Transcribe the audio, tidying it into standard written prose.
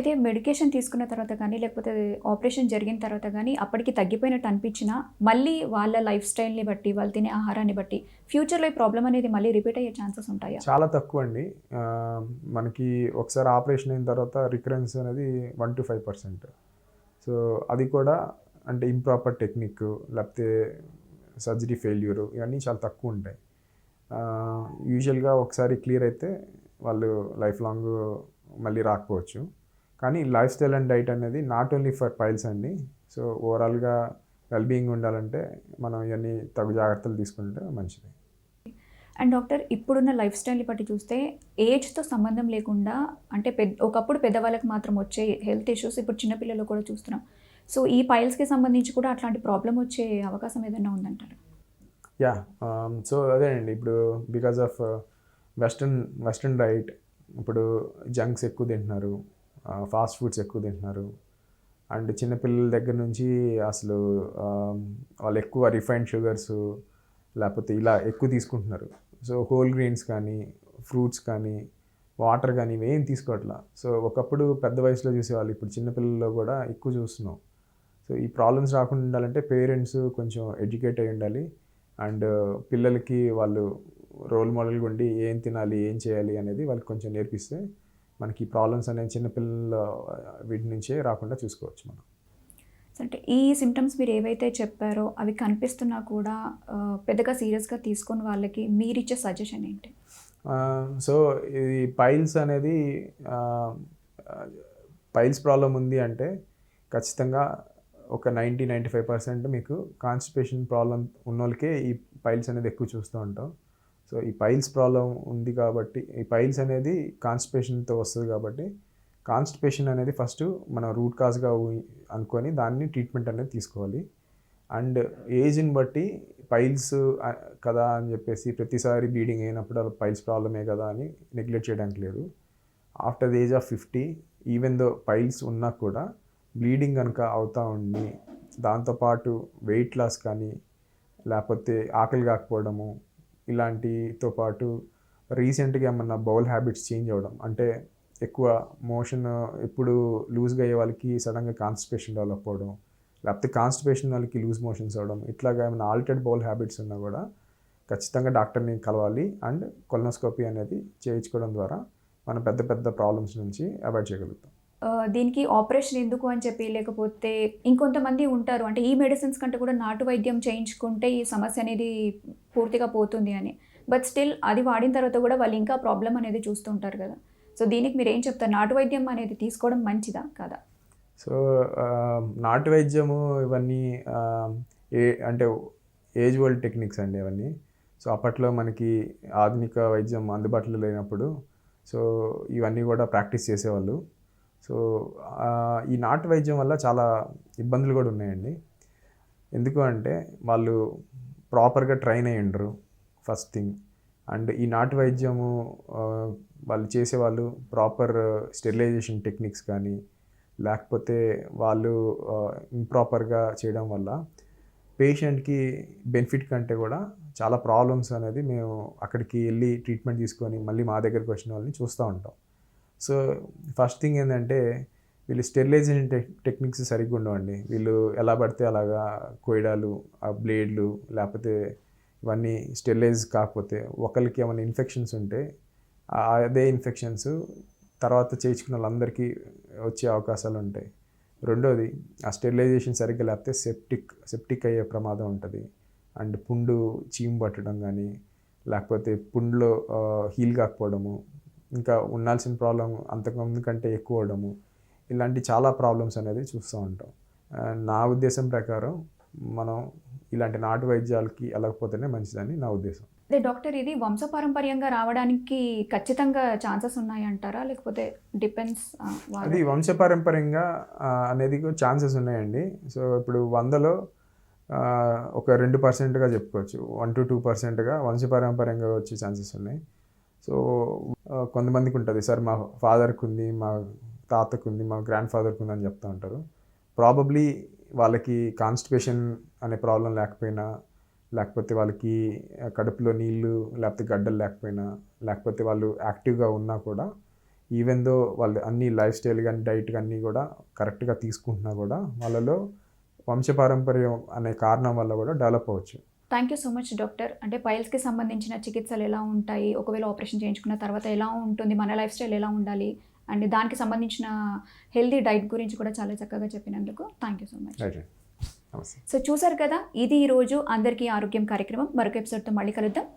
అయితే మెడికేషన్ తీసుకున్న తర్వాత కానీ, లేకపోతే ఆపరేషన్ జరిగిన తర్వాత గానీ, అప్పటికి తగ్గిపోయినట్టు అనిపించినా, మళ్ళీ వాళ్ళ లైఫ్ స్టైల్‌ని బట్టి, వాళ్ళు తినే ఆహారాన్ని బట్టి, ఫ్యూచర్‌లో ఈ ప్రాబ్లమ్ అనేది మళ్ళీ రిపీట్ అయ్యే ఛాన్సెస్ ఉంటాయా? చాలా తక్కువండి. మనకి ఒకసారి ఆపరేషన్ అయిన తర్వాత రికరెన్స్ అనేది 1-5%. సో, అది కూడా అంటే ఇంప్రాపర్ టెక్నిక్ లేకపోతే సర్జరీ ఫెయిల్యూర్ ఇవన్నీ చాలా తక్కువుంటాయి. యూజువల్‌గా ఒకసారి క్లియర్ అయితే వాళ్ళు లైఫ్ లాంగ్ మళ్ళీ రాకపోవచ్చు. కానీ లైఫ్ స్టైల్ అండ్ డైట్ అనేది నాట్ ఓన్లీ ఫర్ పైల్స్ అండి. సో, ఓవరాల్‌గా వెల్ బీయింగ్ ఉండాలంటే మనం ఇవన్నీ తగు జాగ్రత్తలు తీసుకుంటే మంచిది. అండ్ డాక్టర్ ఇప్పుడున్న లైఫ్ స్టైల్‌ని బట్టి చూస్తే ఏజ్‌తో సంబంధం లేకుండా అంటే ఒకప్పుడు పెద్దవాళ్ళకి మాత్రం వచ్చే హెల్త్ ఇష్యూస్ ఇప్పుడు చిన్న పిల్లల్లో కూడా చూస్తున్నాం. సో, ఈ పైల్స్‌కి సంబంధించి కూడా అట్లాంటి ప్రాబ్లమ్ వచ్చే అవకాశం ఏదైనా ఉందంటారా? యాహ్! సో, అదేనండి ఇప్పుడు because of western western diet ఇప్పుడు జంక్స్ ఎక్కువ తింటున్నారు. ఫాస్ట్ ఫుడ్స్ ఎక్కువ తింటున్నారు. అండ్ చిన్న పిల్లల దగ్గర నుంచి అసలు వాళ్ళు ఎక్కువ రిఫైన్డ్ షుగర్సు లేకపోతే ఇలా ఎక్కువ తీసుకుంటున్నారు. సో, హోల్ గ్రెయిన్స్ కానీ, ఫ్రూట్స్ కానీ, వాటర్ కానీ ఇవేం తీసుకోవట్లా. సో, ఒకప్పుడు పెద్ద వయసులో చూసేవాళ్ళు. ఇప్పుడు చిన్న పిల్లల్లో కూడా ఎక్కువ చూస్తున్నాం. సో, ఈ ప్రాబ్లమ్స్ రాకుండా ఉండాలంటే పేరెంట్స్ కొంచెం ఎడ్యుకేట్ అయ్యి ఉండాలి. అండ్ పిల్లలకి వాళ్ళు రోల్ మోడల్‌గా ఉండి ఏం తినాలి, ఏం చేయాలి అనేది వాళ్ళకి కొంచెం నేర్పిస్తే మనకి ప్రాబ్లమ్స్ అనేవి చిన్న పిల్లల వీటి నుంచే రాకుండా చూసుకోవచ్చు మనం. అంటే ఈ సింప్టమ్స్ మీరు ఏవైతే చెప్పారో అవి కనిపిస్తున్నా కూడా పెద్దగా సీరియస్‌గా తీసుకోని వాళ్ళకి మీరిచ్చే సజెషన్ ఏంటి? సో, ఇది పైల్స్ అనేది ఆహ్, ఆహ్, పైల్స్ ప్రాబ్లమ్ ఉంది అంటే ఖచ్చితంగా ఒక 95% మీకు కాన్‌స్టిపేషన్ ప్రాబ్లమ్ ఉన్నోళ్ళకే ఈ పైల్స్ అనేది ఎక్కువ చూస్తూ ఉంటాం. సో, ఈ పైల్స్ ప్రాబ్లమ్ ఉంది కాబట్టి ఈ పైల్స్ అనేది కాన్‌స్టిపేషన్‌తో వస్తది కాబట్టి కాన్‌స్టిపేషన్ అనేది ఫస్టు మనం రూట్ కాజ్‌గా అనుకొని దాన్ని ట్రీట్మెంట్ అనేది తీసుకోవాలి. అండ్ ఏజ్‌ని బట్టి పైల్స్ కదా అని చెప్పేసి ప్రతిసారి బ్లీడింగ్ అయినప్పుడు అది పైల్స్ ప్రాబ్లమే కదా అని నెగ్లెక్ట్ చేయడానికి లేదు. After the age of 50 even though piles ఉన్నా కూడా బ్లీడింగ్ గనుక అవుతా ఉండి దాంతోపాటు వెయిట్ లాస్ కానీ లేకపోతే ఆకలి కాకపోవడము ఇలాంటితో పాటు రీసెంట్‌గా ఏమన్నా బౌల్ హ్యాబిట్స్ చేంజ్ అవ్వడం అంటే ఎక్కువ మోషన్ ఎప్పుడు లూజ్‌గా అయ్యే వాళ్ళకి సడెన్‌గా కాన్‌స్టిపేషన్ డెవలప్ అవ్వడం లేకపోతే కాన్‌స్టిపేషన్ వాళ్ళకి లూజ్ మోషన్స్ అవ్వడం ఇట్లాగా ఏమైనా ఆల్టర్డ్ బౌల్ హ్యాబిట్స్ ఉన్నా కూడా ఖచ్చితంగా డాక్టర్‌ని కలవాలి. అండ్ కొలనోస్కోపీ అనేది చేయించుకోవడం ద్వారా మనం పెద్ద పెద్ద ప్రాబ్లమ్స్ నుంచి అవాయిడ్ చేయగలుగుతాం. దీనికి ఆపరేషన్ ఎందుకు అని చెప్పి లేకపోతే ఇంకొంతమంది ఉంటారు. అంటే ఈ మెడిసిన్స్ కంటే కూడా నాటు వైద్యం చేయించుకుంటే ఈ సమస్య అనేది పూర్తిగా పోతుంది అని. బట్ స్టిల్ అది వాడిన తర్వాత కూడా వాళ్ళు ఇంకా ప్రాబ్లమ్ అనేది చూస్తూ ఉంటారు కదా! సో, దీనికి మీరేం చెప్తారు? నాటు వైద్యం అనేది తీసుకోవడం మంచిదా? కాదా? సో, నాటు వైద్యము ఇవన్నీ ఏ అంటే ఏజ్ ఓల్డ్ టెక్నిక్స్ అండి అవన్నీ. సో, అప్పట్లో మనకి ఆధునిక వైద్యం అందుబాటులో లేనప్పుడు సో, ఇవన్నీ కూడా ప్రాక్టీస్ చేసేవాళ్ళు. సో, ఈ నాటు వైద్యం వల్ల చాలా ఇబ్బందులు కూడా ఉన్నాయండి. ఎందుకు అంటే వాళ్ళు ప్రాపర్‌గా ట్రైన్ అయ్యి ఉండరు ఫస్ట్ థింగ్. అండ్ ఈ నాటు వైద్యము ఆహ్, వాళ్ళు చేసేవాళ్ళు ప్రాపర్ స్టెరిలైజేషన్ టెక్నిక్స్ కానీ, లేకపోతే వాళ్ళు ఇంప్రాపర్‌గా చేయడం వల్ల పేషెంట్‌కి బెనిఫిట్ కంటే కూడా చాలా ప్రాబ్లమ్స్ అనేది మేము అక్కడికి ఎళ్లి ట్రీట్మెంట్ తీసుకొని మళ్ళీ మా దగ్గరికి వచ్చిన వాళ్ళని చూస్తూ ఉంటాం. సో, ఫస్ట్ థింగ్ ఏందంటే వీళ్ళు స్టెరిలైజేషన్ టెక్నిక్స్ సరిగ్గా ఉండవండి. వీళ్ళు ఎలా పడితే అలాగా కోయడాలు, ఆ బ్లేడ్లు లేకపోతే ఇవన్నీ స్టెరిలైజ్ కాకపోతే ఒకళ్ళకి ఏమైనా ఇన్ఫెక్షన్స్ ఉంటే అదే ఇన్ఫెక్షన్స్ తర్వాత చేయించుకున్న వాళ్ళందరికీ వచ్చే అవకాశాలుంటాయి. రెండోది ఆ స్టెరిలైజేషన్ సరిగ్గా లేకపోతే సెప్టిక్ అయ్యే ప్రమాదం ఉంటది. అండ్ పుండు చీము పట్టడం గానీ, లేకపోతే పుండులో హీల్ కాకపోవడము, ఇంకా ఉండాల్సిన ప్రాబ్లమ్ అంతకుముందు కంటే ఎక్కువ అవ్వడము, ఇలాంటి చాలా ప్రాబ్లమ్స్ అనేది చూస్తూ ఉంటాం. నా ఉద్దేశం ప్రకారం మనం ఇలాంటి నాటు వైద్యాలకి ఎళ్ళకపోతేనే మంచిదని నా ఉద్దేశం. అదే డాక్టర్ ఇది వంశపారంపర్యంగా రావడానికి ఖచ్చితంగా ఛాన్సెస్ ఉన్నాయంటారా? లేకపోతే డిపెండ్స్ అది వాళ్ళ వంశపారంపర్యంగా అనేది ఛాన్సెస్ ఉన్నాయండి. సో, ఇప్పుడు 100లో ఒక 2%గా చెప్పుకోవచ్చు. 1-2%గా వంశపారంపర్యంగా వచ్చే ఛాన్సెస్ ఉన్నాయి. సో, కొంతమందికుంటది. సార్ మా ఫాదర్‌కుంది, మా తాతకుంది, మా గ్రాండ్ ఫాదర్‌కుంది అని చెప్తా ఉంటారు. ప్రాబబ్లీ వాళ్ళకి కాన్‌స్టిపేషన్ అనే ప్రాబ్లమ్ లేకపోయినా, లేకపోతే వాళ్ళకి కడుపులో నీళ్ళు లేకపోతే గడ్డలు లేకపోయినా, లేకపోతే వాళ్ళు యాక్టివ్‌గా ఉన్నా కూడా ఈవెన్ దో వాళ్ళు అన్ని లైఫ్ స్టైల్ కానీ డైట్ కానీ కూడా కరెక్ట్గా తీసుకుంటున్నా కూడా వాళ్ళలో వంశపారంపర్యం అనే కారణం వల్ల కూడా డెవలప్ అవ్వచ్చు. Thank you so much doctor. అంటే పైల్స్కి సంబంధించిన చికిత్సలు ఎలా ఉంటాయి, ఒకవేళ ఆపరేషన్ చేయించుకున్న తర్వాత ఎలా ఉంటుంది, మన లైఫ్ స్టైల్ ఎలా ఉండాలి అండ్ దానికి సంబంధించిన హెల్దీ డైట్ గురించి కూడా చాలా చక్కగా చెప్పినందుకు thank you so much. Right. నమస్తే. సో చూసారు కదా, ఇది ఈరోజు అందరికీ ఆరోగ్యం కార్యక్రమం. మరొక ఎపిసోడ్తో మళ్ళీ కలుద్దాం.